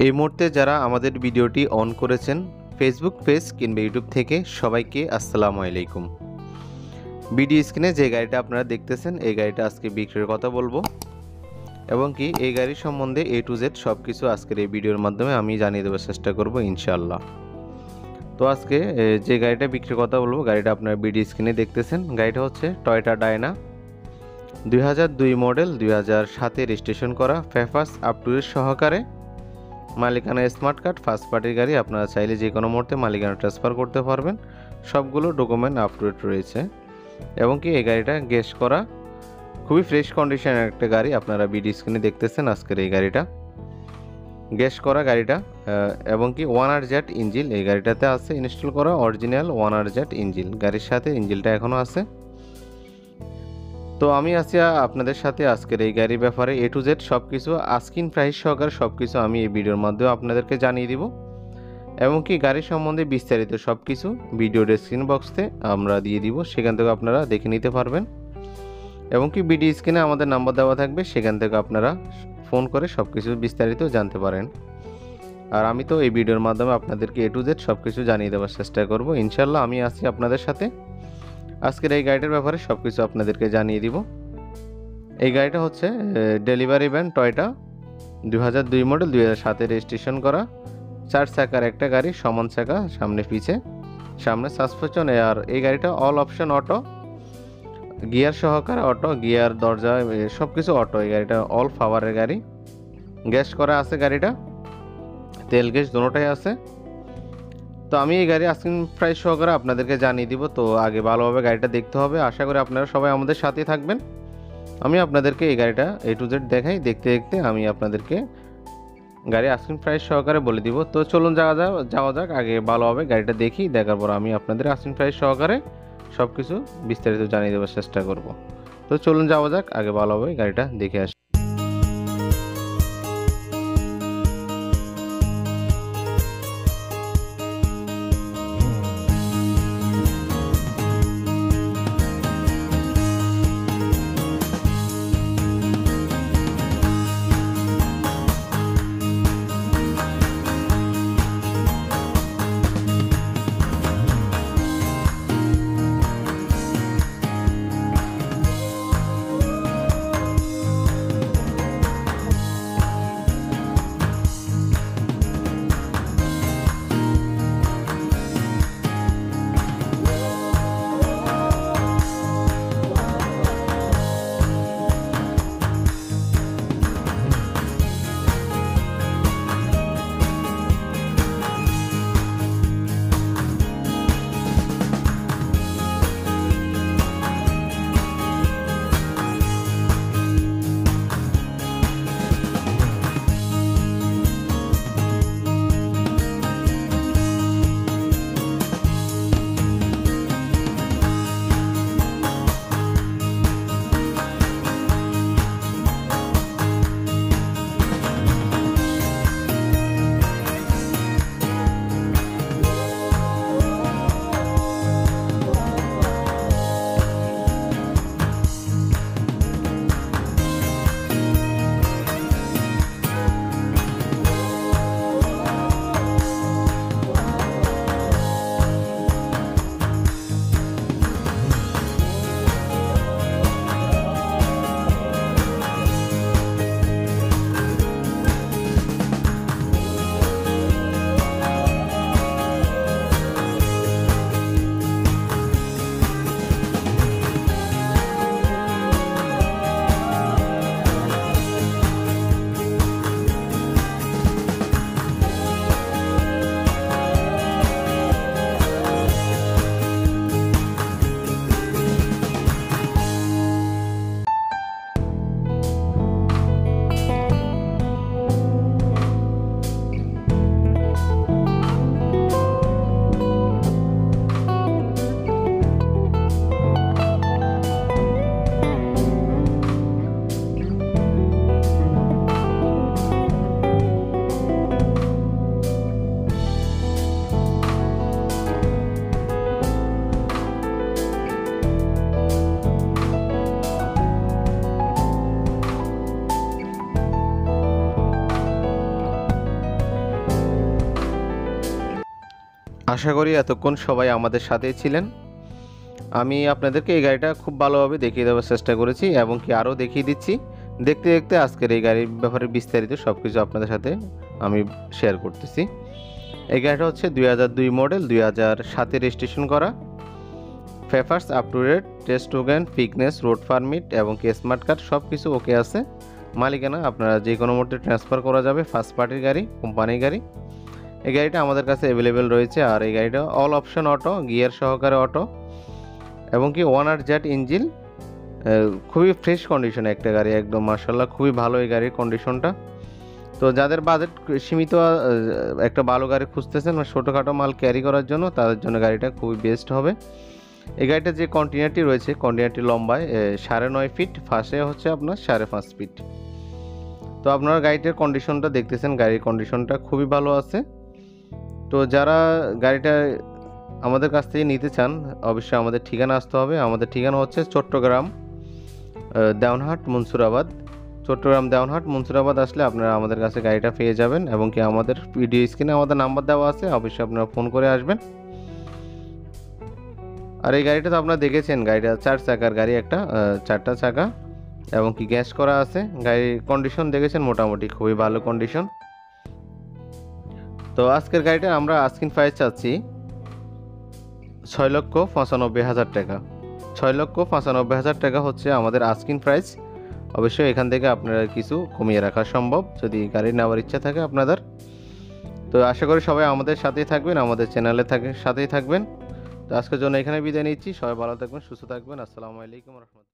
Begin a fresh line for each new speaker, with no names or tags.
এই মুহূর্তে যারা আমাদের ভিডিওটি অন করেছেন ফেসবুক পেজ কিংবা ইউটিউব থেকে সবাইকে আসসালামু আলাইকুম। ভিডিও স্ক্রিনে যে গাড়িটা আপনারা দেখতেছেন এই গাড়িটা আজকে বিক্রির কথা বলবো এবং কি এই গাড়ি সম্বন্ধে A to Z সব কিছু আজকের এই ভিডিওর মাধ্যমে আমি জানিয়ে দেওয়ার চেষ্টা করব ইনশাআল্লাহ। তো আজকে যে গাড়িটা বিক্রির কথা বলবো গাড়িটা আপনারা ভিডিও স্ক্রিনে দেখতেছেন, গাড়িটা হচ্ছে টয়োটা ডায়না 2002 মডেল, 2007 রেজিস্ট্রেশন করা, পেপারস আপ টু ডেট সহকারে, মালিকানা স্মার্ট কার্ড, ফার্স্ট পার্টির গাড়ি। আপনারা চাইলে যে কোনো মুহূর্তে মালিকানা ট্রান্সফার করতে পারবেন, সবগুলো ডকুমেন্ট আপ টু ডেট রয়েছে এবং কি এই গাড়িটা গ্যাস করা খুবই ফ্রেশ কন্ডিশনের একটা গাড়ি। আপনারা ভিডিও স্ক্রিনে দেখতেছেন আজকের এই গাড়িটা গ্যাস করা গাড়িটা এবং কি 1RZ ইঞ্জিন এই গাড়িটাতে আছে ইনস্টল করা অরিজিনাল 1RZ ইঞ্জিন, গাড়ির সাথে ইঞ্জিনটা এখনও আছে। তো আমি আছি আপনাদের সাথে আজকের এই গাড়ির ব্যাপারে A to Z সব কিছু আস্কিং প্রাইস সহকারে সব কিছু আমি এই ভিডিওর মাধ্যমে আপনাদেরকে জানিয়ে দিব এবং কি গাড়ি সম্বন্ধে বিস্তারিত সব কিছু ভিডিও ডেসক্রিপশন বক্সে আমরা দিয়ে দিব, সেখান থেকে আপনারা দেখে নিতে পারবেন এবং কি ভিডিও স্ক্রিনে আমাদের নাম্বার দেওয়া থাকবে, সেখান থেকে আপনারা ফোন করে সব কিছু বিস্তারিত জানতে পারেন। আর আমি তো এই ভিডিওর মাধ্যমে আপনাদেরকে A to Z সব কিছু জানিয়ে দেওয়ার চেষ্টা করব ইনশাল্লাহ। আমি আছি আপনাদের সাথে আজকের এই গাড়িটার ব্যাপারে সব কিছু আপনাদেরকে জানিয়ে দিব। এই গাড়িটা হচ্ছে delivery van Toyota 2002 model, 2007 registration করা, 4 চাকার একটা গাড়ি, সমান চাকা সামনে পিছে, সামনে সাসপেনশন। আর এই গাড়িটা অল অপশন অটো, গিয়ার সহকারে অটো, গিয়ার দরজা সব কিছু অটো। এই গাড়িটা অল পাওয়ারের গাড়ি, গ্যাস করা আছে গাড়িটা, তেল গ্যাস দুটোটাই আছে। তো আমি এই গাড়ি আস্কিং প্রাইস সহকারে আপনাদেরকে জানিয়ে দিব। তো আগে ভালোভাবে গাড়িটা দেখতে হবে, আশা করি আপনারা সবাই আমাদের সাথেই থাকবেন। আমি আপনাদেরকে এই গাড়িটা A to Z দেখাই, দেখতে দেখতে আমি আপনাদেরকে গাড়ি আস্কিং প্রাইস সহকারে বলে দিব। তো চলুন যাওয়া যাক, আগে ভালোভাবে গাড়িটা দেখি, দেখার পর আমি আপনাদের আস্কিং প্রাইস সহকারে সব কিছু বিস্তারিত জানিয়ে দেওয়ার চেষ্টা করব। তো চলুন যাওয়া যাক, আগে ভালোভাবে গাড়িটা দেখে আসি। আশা করি এতক্ষণ সবাই আমাদের সাথেই ছিলেন। আমি আপনাদেরকে এই গাড়িটা খুব ভালোভাবে দেখিয়ে দেওয়ার চেষ্টা করেছি এবং কি আরও দেখিয়ে দিচ্ছি। দেখতে দেখতে আজকের এই গাড়ির ব্যাপারে বিস্তারিত সব কিছু আপনাদের সাথে আমি শেয়ার করতেছি। এই গাড়িটা হচ্ছে 2002 মডেল, 2007-এ রেজিস্ট্রেশন করা। Papers up to date, test token, fitness, road permit এবং কি স্মার্ট কার্ড সব কিছু ওকে আছে। মালিকানা আপনারা যে কোনো মুহূর্তে ট্রান্সফার করা যাবে, ফার্স্ট পার্টির গাড়ি, কোম্পানির গাড়ি। এই গাড়িটা আমাদের কাছে অ্যাভেলেবেল রয়েছে। আর এই গাড়িটা অল অপশন অটো, গিয়ার সহকারে অটো এবং কি 1.8 ইঞ্জিন, খুবই ফ্রেশ কন্ডিশনে একটা গাড়ি, একদম মার্শাল্লাহ খুবই ভালো এই গাড়ির কন্ডিশনটা। তো যাদের বাজেট সীমিত, একটা ভালো গাড়ি খুঁজতেছেন বা ছোটোখাটো মাল ক্যারি করার জন্য, তাদের জন্য গাড়িটা খুবই বেস্ট হবে। এই গাড়িটা যে কন্টেনারটি রয়েছে, কন্টেনারটি লম্বায় 9.5 ফিট, ফাঁসে হচ্ছে আপনার 5.5 ফিট। তো আপনারা গাড়িটার কন্ডিশনটা দেখতেছেন, গাড়ির কন্ডিশনটা খুবই ভালো আছে। তো যারা গাড়িটা আমাদের কাছ থেকে নিতে চান, অবশ্যই আমাদের ঠিকানা আসতে হবে। আমাদের ঠিকানা হচ্ছে চট্টগ্রাম দেওয়ানহাট মুন্সুরাবাদ। চট্টগ্রাম দেওয়ানহাট মুন্সুরাবাদ আসলে আপনারা আমাদের কাছে গাড়িটা পেয়ে যাবেন এবং কি আমাদের ভিডিও স্ক্রিনে আমাদের নাম্বার দেওয়া আছে, অবশ্যই আপনারা ফোন করে আসবেন। আর এই গাড়িটা তো আপনারা দেখেছেন, গাড়িটা 4 চাকার গাড়ি, একটা 4টা চাকা এবং কি গ্যাস করা আছে। গাড়ির কন্ডিশন দেখেছেন, মোটামুটি খুবই ভালো কন্ডিশন। তো আজকের গাড়িটা আমরা আস্কিং প্রাইস চাচ্ছি 6,95,000 টাকা। 6,95,000 টাকা হচ্ছে আমাদের আস্কিং প্রাইস। অবশ্যই এখান থেকে আপনারা কিছু কমিয়ে রাখা সম্ভব যদি গাড়ি নেওয়ার ইচ্ছা থাকে আপনাদের। তো আশা করি সবাই আমাদের সাথেই থাকবেন, আমাদের চ্যানেলে সাথেই থাকবেন। তো আজকের জন্য এখানে বিদায় নিচ্ছি। সবাই ভালো থাকবেন, সুস্থ থাকবেন। আসসালামু আলাইকুম রহমতুল্লাহ।